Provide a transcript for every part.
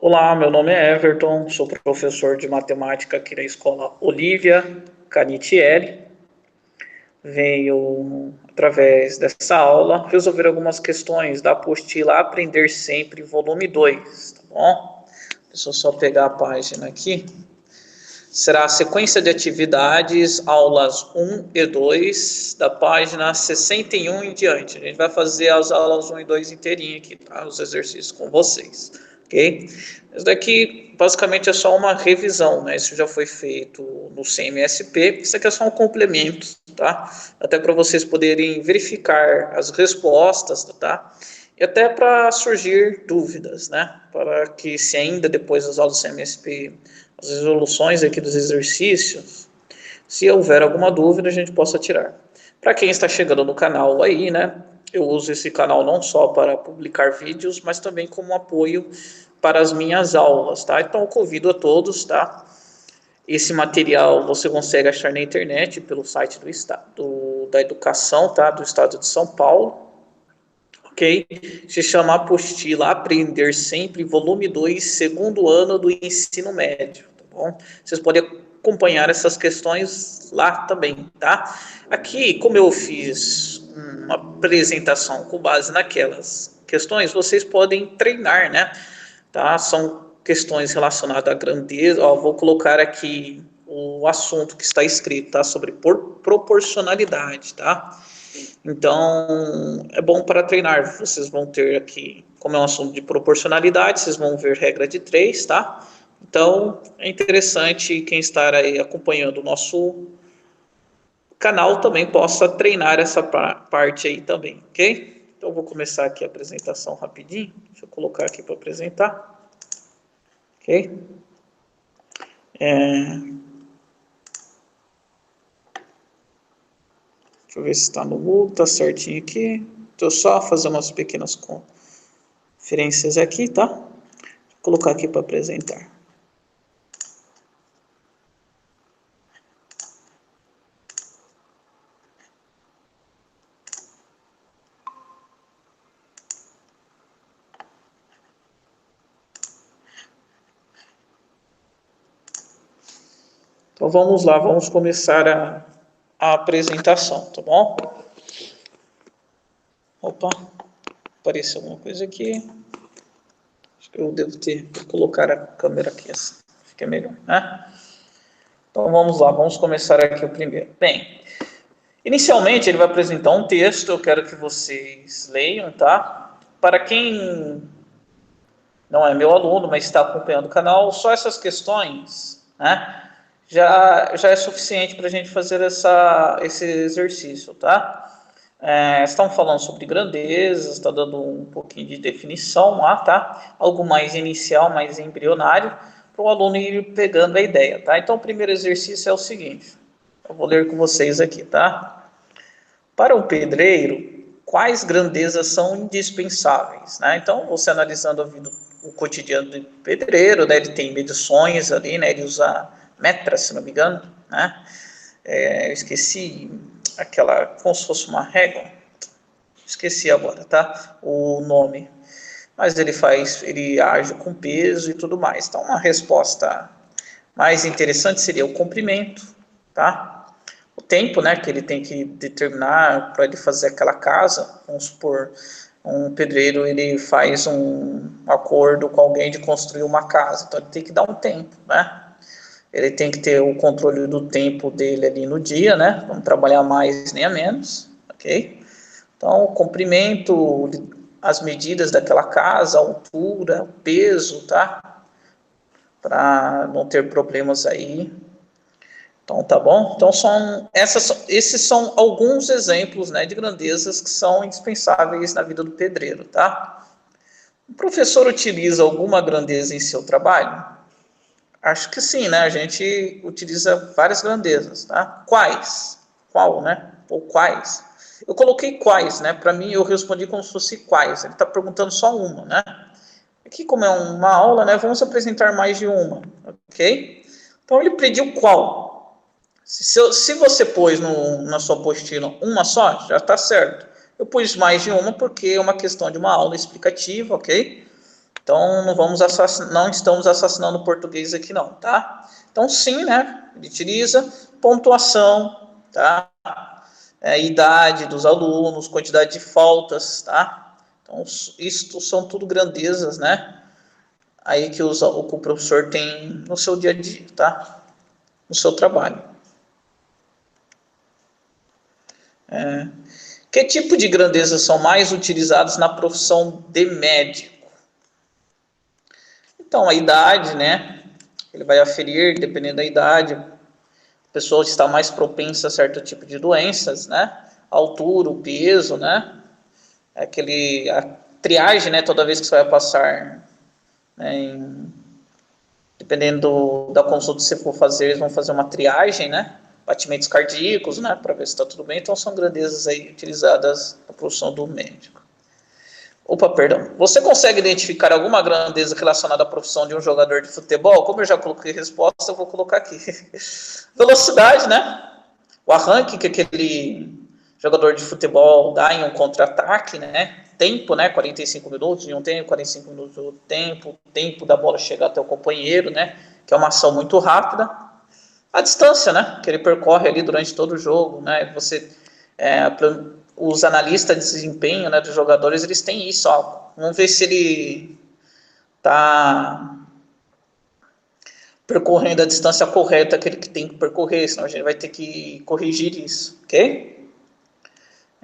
Olá, meu nome é Everton, sou professor de matemática aqui da escola Olivia Canitieri. Venho, através dessa aula, resolver algumas questões da apostila Aprender Sempre, volume 2, tá bom? Deixa eu só pegar a página aqui. Será a sequência de atividades, aulas 1 e 2, da página 61 em diante. A gente vai fazer as aulas 1 e 2 inteirinho aqui, tá? Os exercícios com vocês, ok? Isso daqui, basicamente, é só uma revisão, né? Isso já foi feito no CMSP. Isso aqui é só um complemento, tá? Até para vocês poderem verificar as respostas, tá? E até para surgir dúvidas, né? Para que, se ainda depois das aulas do CMSP, as resoluções aqui dos exercícios, se houver alguma dúvida, a gente possa tirar. Para quem está chegando no canal aí, né? Eu uso esse canal não só para publicar vídeos, mas também como apoio para as minhas aulas, tá? Então, eu convido a todos, tá? Esse material você consegue achar na internet pelo site do Estado da Educação, tá? Do Estado de São Paulo. Ok? Se chama Apostila Aprender Sempre, volume 2, segundo ano do ensino médio, tá bom? Vocês podem acompanhar essas questões lá também, tá? Aqui, como eu fiz uma apresentação com base naquelas questões, vocês podem treinar, né? Tá? São questões relacionadas à grandeza. Ó, vou colocar aqui o assunto que está escrito, tá? Sobre proporcionalidade, tá? Então, é bom para treinar. Vocês vão ter aqui, como é um assunto de proporcionalidade, vocês vão ver regra de 3, tá? Então, é interessante quem está aí acompanhando o nosso canal também possa treinar essa parte aí também, ok? Então, eu vou começar aqui a apresentação rapidinho. Deixa eu colocar aqui para apresentar. Ok? Deixa eu ver se está no mudo, tá certinho aqui. Estou só fazendo umas pequenas conferências aqui, tá? Vou colocar aqui para apresentar. Então vamos lá, vamos começar a apresentação, tá bom? Opa, apareceu alguma coisa aqui. Acho que eu devo ter que colocar a câmera aqui assim, fica melhor, né? Então vamos lá, vamos começar aqui o primeiro. Bem, inicialmente ele vai apresentar um texto, eu quero que vocês leiam, tá? Para quem não é meu aluno, mas está acompanhando o canal, só essas questões, né? Já é suficiente para a gente fazer esse exercício, tá? Estão falando sobre grandezas, está dando um pouquinho de definição lá, tá? Algo mais inicial, mais embrionário, para o aluno ir pegando a ideia, tá? Então, o primeiro exercício é o seguinte, eu vou ler com vocês aqui, tá? Para o pedreiro, quais grandezas são indispensáveis, né? Então, você analisando a vida, o cotidiano do pedreiro, né? Ele tem medições ali, né? Ele usa metras, se não me engano, né? Eu esqueci aquela, como se fosse uma régua, esqueci agora, tá? O nome. Mas ele age com peso e tudo mais. Então, uma resposta mais interessante seria o comprimento, tá? O tempo, né, que ele tem que determinar para ele fazer aquela casa. Vamos supor, um pedreiro, ele faz um acordo com alguém de construir uma casa, então ele tem que dar um tempo, né? Ele tem que ter o controle do tempo dele ali no dia, né? Não trabalhar mais nem a menos, ok? Então, o comprimento, as medidas daquela casa, a altura, o peso, tá? Para não ter problemas aí. Então, tá bom? Então, esses são alguns exemplos, né, de grandezas que são indispensáveis na vida do pedreiro, tá? O professor utiliza alguma grandeza em seu trabalho? Acho que sim, né? A gente utiliza várias grandezas, tá? Quais? Qual, né? Ou quais? Eu coloquei quais, né? Para mim, eu respondi como se fosse quais. Ele está perguntando só uma, né? Aqui, como é uma aula, né? Vamos apresentar mais de uma, ok? Então, ele pediu qual? Se você pôs na sua apostila uma só, já está certo. Eu pus mais de uma porque é uma questão de uma aula explicativa, ok? Então, não estamos assassinando o português aqui não, tá? Então, sim, né? Ele utiliza pontuação, tá? Idade dos alunos, quantidade de faltas, tá? Então, isto são tudo grandezas, né? Aí que o professor tem no seu dia a dia, tá? No seu trabalho. Que tipo de grandezas são mais utilizados na profissão de médico? Então, a idade, né? Ele vai aferir, dependendo da idade, a pessoa está mais propensa a certo tipo de doenças, né? A altura, o peso, né? A triagem, né? Toda vez que você vai passar, né, dependendo da consulta que você for fazer, eles vão fazer uma triagem, né? Batimentos cardíacos, né? Para ver se está tudo bem. Então, são grandezas aí utilizadas na profissão do médico. Opa, perdão. Você consegue identificar alguma grandeza relacionada à profissão de um jogador de futebol? Como eu já coloquei resposta, eu vou colocar aqui. Velocidade, né? O arranque que aquele jogador de futebol dá em um contra-ataque, né? Tempo, né? 45 minutos em um tempo, 45 minutos no outro tempo. Tempo da bola chegar até o companheiro, né? Que é uma ação muito rápida. A distância, né? Que ele percorre ali durante todo o jogo, né? Os analistas de desempenho, né, dos jogadores, eles têm isso, ó. Vamos ver se ele está percorrendo a distância correta que ele tem que percorrer, senão a gente vai ter que corrigir isso, ok?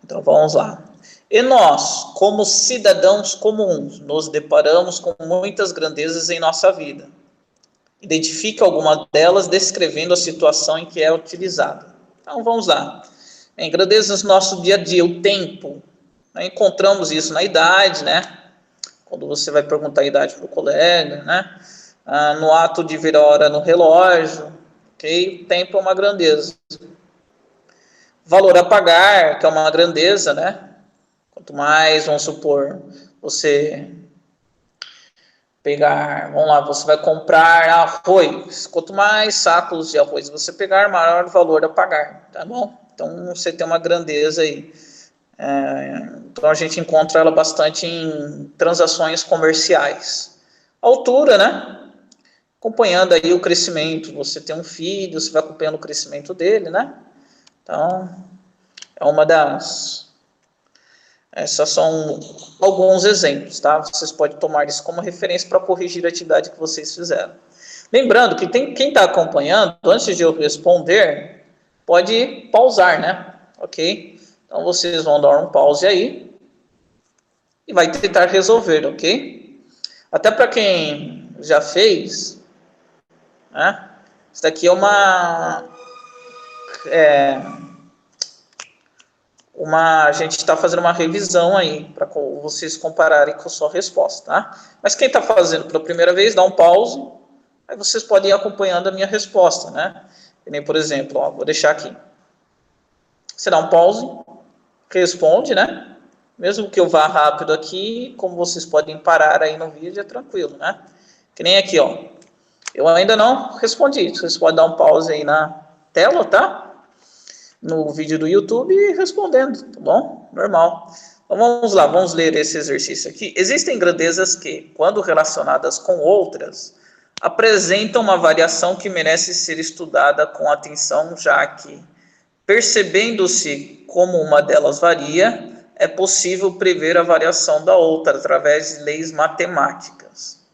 Então vamos lá. E nós, como cidadãos comuns, nos deparamos com muitas grandezas em nossa vida. Identifique alguma delas descrevendo a situação em que é utilizada. Então vamos lá. Em grandezas do nosso dia a dia, o tempo. Né? Encontramos isso na idade, né? Quando você vai perguntar a idade para o colega, né? No ato de ver a hora no relógio, ok? O tempo é uma grandeza. Valor a pagar, que é uma grandeza, né? Quanto mais, vamos supor, você pegar, vamos lá, você vai comprar arroz. Quanto mais sacos de arroz você pegar, maior o valor a pagar, tá bom? Então, você tem uma grandeza aí. Então, a gente encontra ela bastante em transações comerciais. Altura, né? Acompanhando aí o crescimento. Você tem um filho, você vai acompanhando o crescimento dele, né? Então, é uma das... Esses são alguns exemplos, tá? Vocês podem tomar isso como referência para corrigir a atividade que vocês fizeram. Lembrando que quem está acompanhando, antes de eu responder, pode pausar, né? Ok? Então, vocês vão dar um pause aí e vai tentar resolver, ok? Até para quem já fez, né? Isso daqui é a gente está fazendo uma revisão aí, para vocês compararem com a sua resposta, tá? Mas quem está fazendo pela primeira vez, dá um pause, aí vocês podem ir acompanhando a minha resposta, né? Que nem, por exemplo, ó, vou deixar aqui. Você dá um pause, responde, né? Mesmo que eu vá rápido aqui, como vocês podem parar aí no vídeo, é tranquilo, né? Que nem aqui, ó. Eu ainda não respondi. Vocês podem dar um pause aí na tela, tá? No vídeo do YouTube e respondendo, tá bom? Normal. Então vamos lá, vamos ler esse exercício aqui. Existem grandezas que, quando relacionadas com outras, apresentam uma variação que merece ser estudada com atenção, já que, percebendo-se como uma delas varia, é possível prever a variação da outra através de leis matemáticas.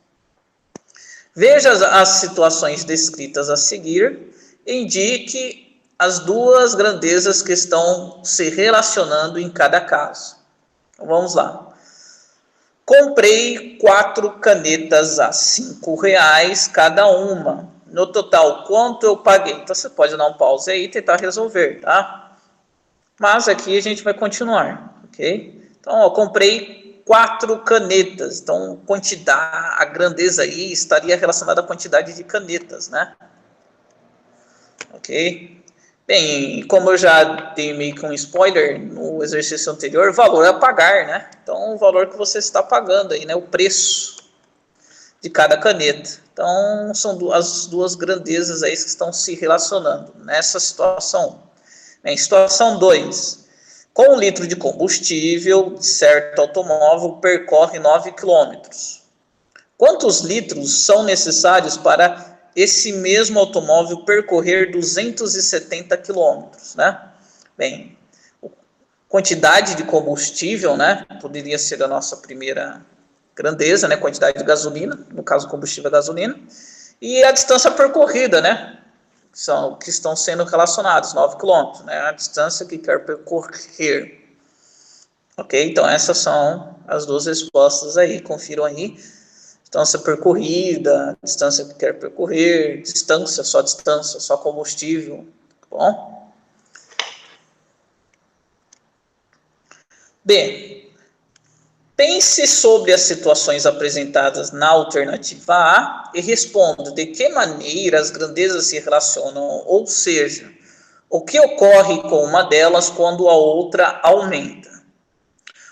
Veja as situações descritas a seguir e indique as duas grandezas que estão se relacionando em cada caso. Então, vamos lá. Comprei 4 canetas a R$5 cada uma. No total, quanto eu paguei? Então, você pode dar um pause aí e tentar resolver, tá? Mas aqui a gente vai continuar, ok? Então, ó, comprei 4 canetas. Então, a grandeza aí estaria relacionada à quantidade de canetas, né? Ok? Bem, como eu já dei meio que um spoiler no exercício anterior, valor a pagar, né? Então, o valor que você está pagando aí, né? O preço de cada caneta. Então, são as duas grandezas aí que estão se relacionando nessa situação. Bem, situação 2. Com 1 litro de combustível, certo automóvel percorre 9 quilômetros. Quantos litros são necessários para esse mesmo automóvel percorrer 270 quilômetros, né? Bem, quantidade de combustível, né? Poderia ser a nossa primeira grandeza, né? Quantidade de gasolina, no caso combustível é gasolina, e a distância percorrida, né? São que estão sendo relacionados, 9 quilômetros, né? A distância que quer percorrer. Ok? Então essas são as duas respostas aí, confiram aí. Distância percorrida, distância que quer percorrer, distância, só combustível, tá bom? B. Pense sobre as situações apresentadas na alternativa A e responda de que maneira as grandezas se relacionam, ou seja, o que ocorre com uma delas quando a outra aumenta.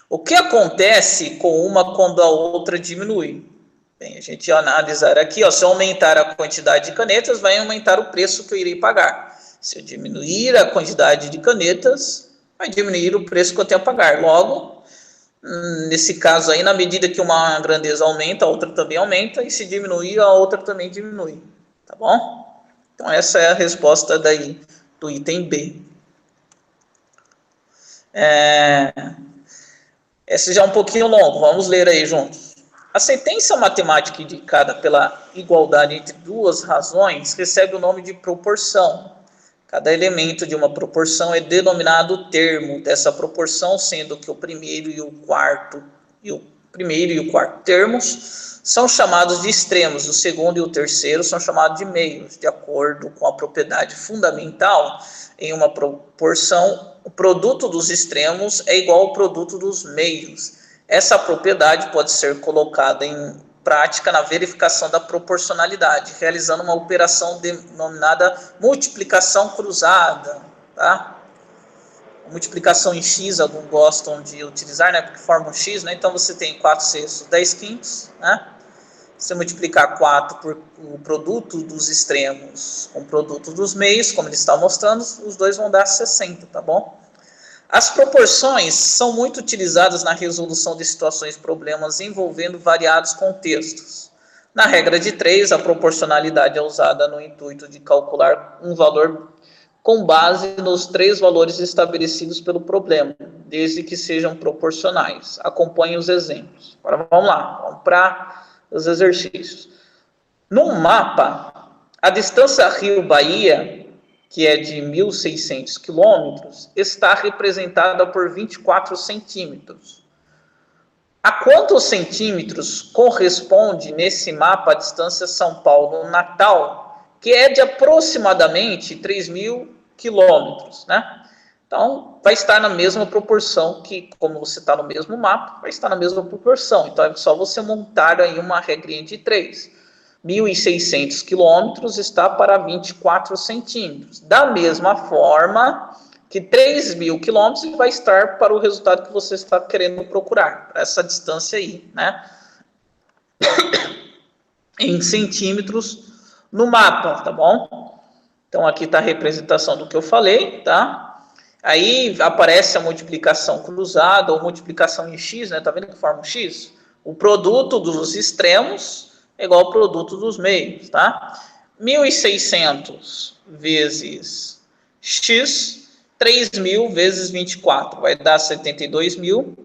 O que acontece com uma quando a outra diminui? Bem, a gente vai analisar aqui, ó, se eu aumentar a quantidade de canetas, vai aumentar o preço que eu irei pagar. Se eu diminuir a quantidade de canetas, vai diminuir o preço que eu tenho a pagar. Logo, nesse caso aí, na medida que uma grandeza aumenta, a outra também aumenta, e se diminuir, a outra também diminui. Tá bom? Então, essa é a resposta daí do item B. Esse já é um pouquinho longo, vamos ler aí juntos. A sentença matemática indicada pela igualdade entre duas razões recebe o nome de proporção. Cada elemento de uma proporção é denominado termo dessa proporção, sendo que o primeiro e o quarto termos são chamados de extremos, o segundo e o terceiro são chamados de meios, de acordo com a propriedade fundamental. Em uma proporção, o produto dos extremos é igual ao produto dos meios. Essa propriedade pode ser colocada em prática na verificação da proporcionalidade, realizando uma operação denominada multiplicação cruzada, tá? Multiplicação em x, alguns gostam de utilizar, né, porque forma um x, né? Então você tem 4 sextos, 10 quintos, né? Se você multiplicar 4 por o produto dos extremos com o produto dos meios, como ele está mostrando, os dois vão dar 60, tá bom? As proporções são muito utilizadas na resolução de situações e problemas envolvendo variados contextos. Na regra de 3, a proporcionalidade é usada no intuito de calcular um valor com base nos 3 valores estabelecidos pelo problema, desde que sejam proporcionais. Acompanhe os exemplos. Agora vamos lá, vamos para os exercícios. No mapa, a distância Rio-Bahia, que é de 1.600 quilômetros, está representada por 24 centímetros. A quantos centímetros corresponde nesse mapa a distância São Paulo-Natal, que é de aproximadamente 3.000 quilômetros, né? Então, vai estar na mesma proporção que, como você está no mesmo mapa, vai estar na mesma proporção. Então, é só você montar aí uma regrinha de 3. 1.600 quilômetros está para 24 centímetros. Da mesma forma que 3.000 quilômetros vai estar para o resultado que você está querendo procurar, para essa distância aí, né? Em centímetros no mapa, tá bom? Então, aqui está a representação do que eu falei, tá? Aí aparece a multiplicação cruzada ou multiplicação em x, né? Tá vendo que forma um x? O produto dos extremos é igual ao produto dos meios, tá? 1.600 vezes x, 3.000 vezes 24, vai dar 72.000,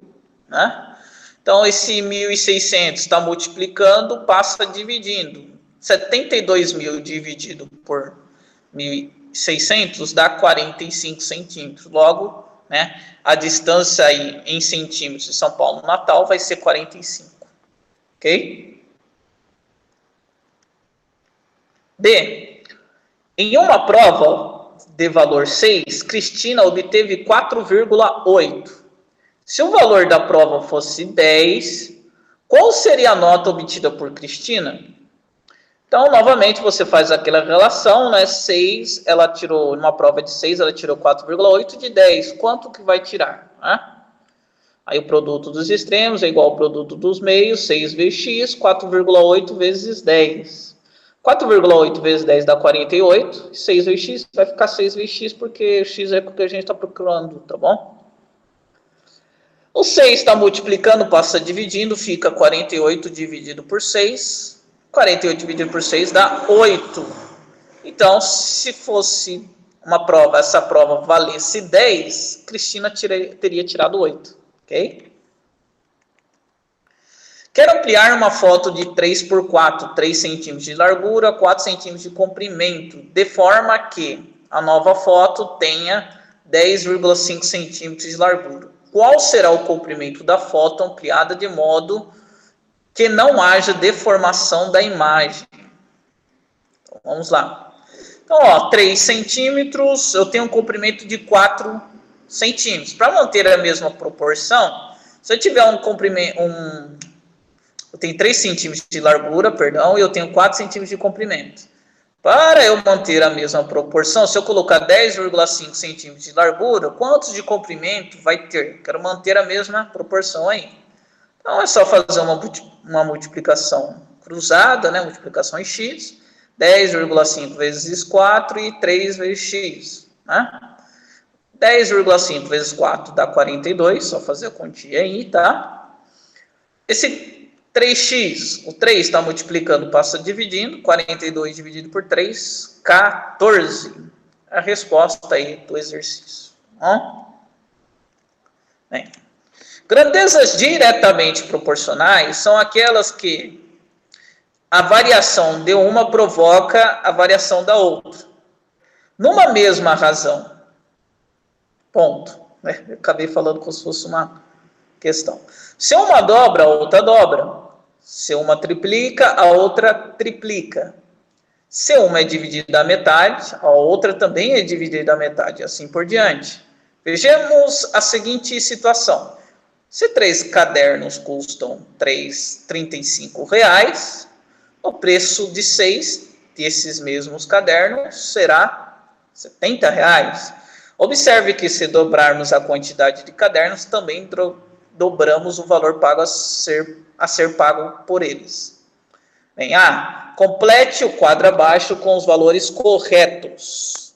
né? Então, esse 1.600 está multiplicando, passa dividindo. 72.000 dividido por 1.600 dá 45 centímetros. Logo, né, a distância aí em centímetros de São Paulo Natal vai ser 45. Ok? B. Em uma prova de valor 6, Cristina obteve 4,8. Se o valor da prova fosse 10, qual seria a nota obtida por Cristina? Então, novamente, você faz aquela relação, né? 6, ela tirou, numa prova de 6, ela tirou 4,8 de 10. Quanto que vai tirar? Né? Aí o produto dos extremos é igual ao produto dos meios, 6 vezes x, 4,8 vezes 10. 4,8 vezes 10 dá 48, 6 vezes x vai ficar 6 vezes x, porque x é o que a gente está procurando, tá bom? O 6 está multiplicando, passa dividindo, fica 48 dividido por 6. 48 dividido por 6 dá 8. Então, se fosse uma prova, essa prova valesse 10, Cristina teria tirado 8. Ok? Quero ampliar uma foto de 3 por 4, 3 centímetros de largura, 4 centímetros de comprimento, de forma que a nova foto tenha 10,5 centímetros de largura. Qual será o comprimento da foto ampliada de modo que não haja deformação da imagem? Então, vamos lá. Então, ó, 3 centímetros, eu tenho um comprimento de 4 centímetros. Para manter a mesma proporção, se eu tiver um comprimento, eu tenho 3 centímetros de largura, perdão, e eu tenho 4 centímetros de comprimento. Para eu manter a mesma proporção, se eu colocar 10,5 centímetros de largura, quantos de comprimento vai ter? Quero manter a mesma proporção aí. Então, é só fazer uma multiplicação cruzada, né? Multiplicação em x, 10,5 vezes 4 e 3 vezes x. Né? 10,5 vezes 4 dá 42, só fazer a continha aí, tá? Esse 3x, o 3 está multiplicando, passa dividindo, 42 dividido por 3, 14. A resposta aí do exercício. Bem, grandezas diretamente proporcionais são aquelas que a variação de uma provoca a variação da outra. Numa mesma razão. Ponto. Eu acabei falando como se fosse uma questão. Se uma dobra, a outra dobra. Se uma triplica, a outra triplica. Se uma é dividida à metade, a outra também é dividida à metade, assim por diante. Vejamos a seguinte situação. Se 3 cadernos custam R$ 35, o preço de 6 desses mesmos cadernos será R$ 70. Observe que se dobrarmos a quantidade de cadernos, também dobramos o valor pago a ser pago por eles. Bem, complete o quadro abaixo com os valores corretos.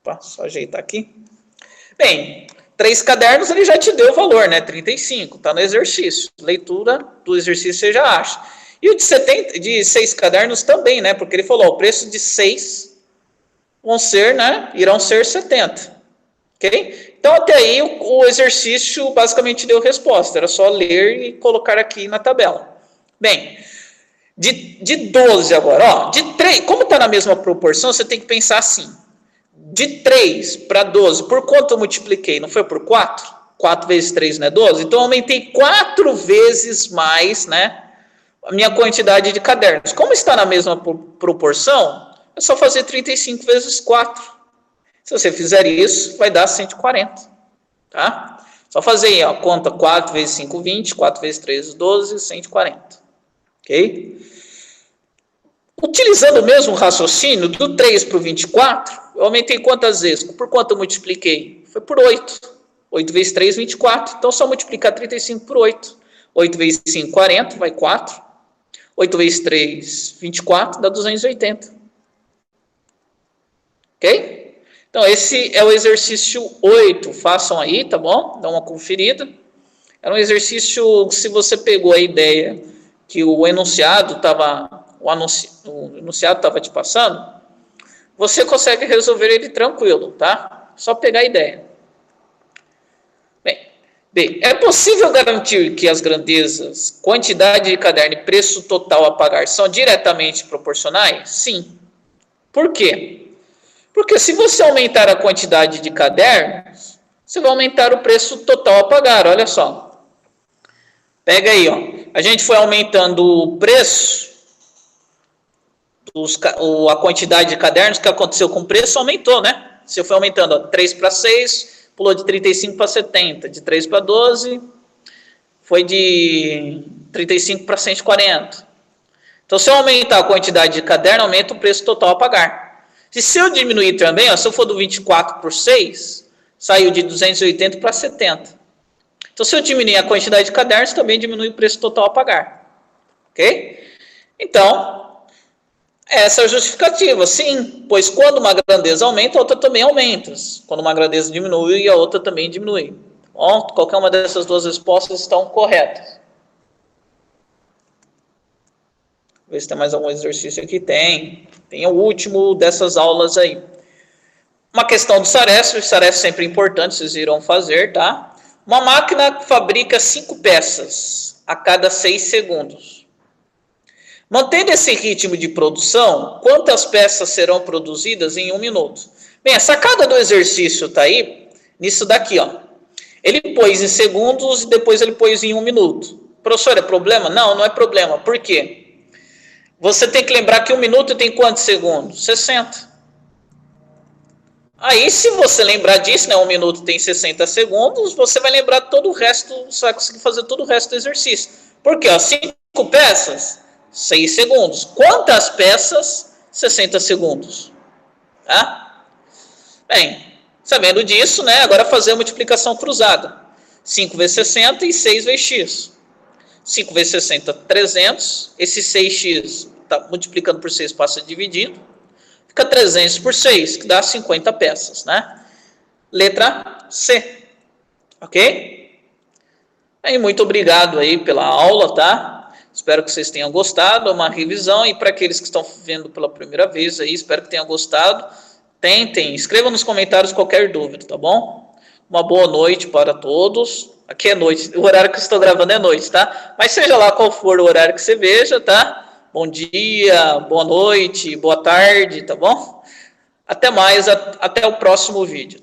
Opa, só ajeitar aqui. Bem, 3 cadernos ele já te deu o valor, né? 35, está no exercício. Leitura do exercício você já acha. E o de 6 cadernos também, né? Porque ele falou, o preço de 6 irão ser 70. Ok? Então, até aí, o exercício basicamente deu resposta. Era só ler e colocar aqui na tabela. Bem, de 12 agora. Ó, de 3, como está na mesma proporção, você tem que pensar assim. De 3 para 12, por quanto eu multipliquei? Não foi por 4? 4 vezes 3 não é 12? Então, eu aumentei 4 vezes mais, né, a minha quantidade de cadernos. Como está na mesma proporção, é só fazer 35 vezes 4. Se você fizer isso, vai dar 140. Tá? Só fazer aí, ó, conta 4 vezes 5, 20, 4 vezes 3, 12, 140. Ok? Utilizando o mesmo raciocínio, do 3 para o 24, eu aumentei quantas vezes? Por quanto eu multipliquei? Foi por 8. 8 vezes 3, 24. Então, só multiplicar 35 por 8. 8 vezes 5, 40, vai 4. 8 vezes 3, 24, dá 280. Ok? Então, esse é o exercício 8. Façam aí, tá bom? Dá uma conferida. Era um exercício, se você pegou a ideia que o enunciado estava te passando, você consegue resolver ele tranquilo, tá? Só pegar a ideia. Bem, é possível garantir que as grandezas, quantidade de caderno e preço total a pagar são diretamente proporcionais? Sim. Por quê? Porque se você aumentar a quantidade de cadernos, você vai aumentar o preço total a pagar, olha só. Pega aí, ó. A gente foi aumentando o preço, a quantidade de cadernos, que aconteceu com o preço, aumentou, né? Você foi aumentando, ó, 3 para 6, pulou de 35 para 70, de 3 para 12, foi de 35 para 140. Então, se eu aumentar a quantidade de caderno, aumenta o preço total a pagar. Se eu diminuir também, ó, se eu for do 24 por 6, saiu de 280 para 70. Então, se eu diminuir a quantidade de cadernos, também diminui o preço total a pagar. Ok? Então, essa é a justificativa. Sim, pois quando uma grandeza aumenta, a outra também aumenta. Quando uma grandeza diminui, a outra também diminui. Bom, qualquer uma dessas duas respostas estão corretas. Ver se tem mais algum exercício aqui. Tem o último dessas aulas aí. Uma questão do SARESP. O SARESP é sempre importante, vocês irão fazer, tá? Uma máquina fabrica 5 peças a cada 6 segundos. Mantendo esse ritmo de produção, quantas peças serão produzidas em 1 minuto? Bem, a sacada do exercício está aí, nisso daqui, ó. Ele pôs em segundos e depois ele pôs em 1 minuto. Professor, é problema? Não, não é problema. Por quê? Você tem que lembrar que 1 minuto tem quantos segundos? 60. Aí, se você lembrar disso, né, 1 minuto tem 60 segundos, você vai lembrar todo o resto, você vai conseguir fazer todo o resto do exercício. Por quê? 5 peças, 6 segundos. Quantas peças? 60 segundos. Tá? Bem, sabendo disso, né, agora fazer a multiplicação cruzada. 5 vezes 60 e 6 vezes x. 5 vezes 60, 300. Esse 6x tá multiplicando por 6 passa dividindo. Fica 300 por 6, que dá 50 peças, né? Letra C. Ok? Aí, muito obrigado aí pela aula, tá? Espero que vocês tenham gostado. Uma revisão. E para aqueles que estão vendo pela primeira vez aí, espero que tenham gostado. Tentem, escrevam nos comentários qualquer dúvida, tá bom? Uma boa noite para todos. Aqui é noite, o horário que eu estou gravando é noite, tá? Mas seja lá qual for o horário que você veja, tá? Bom dia, boa noite, boa tarde, tá bom? Até mais, até o próximo vídeo.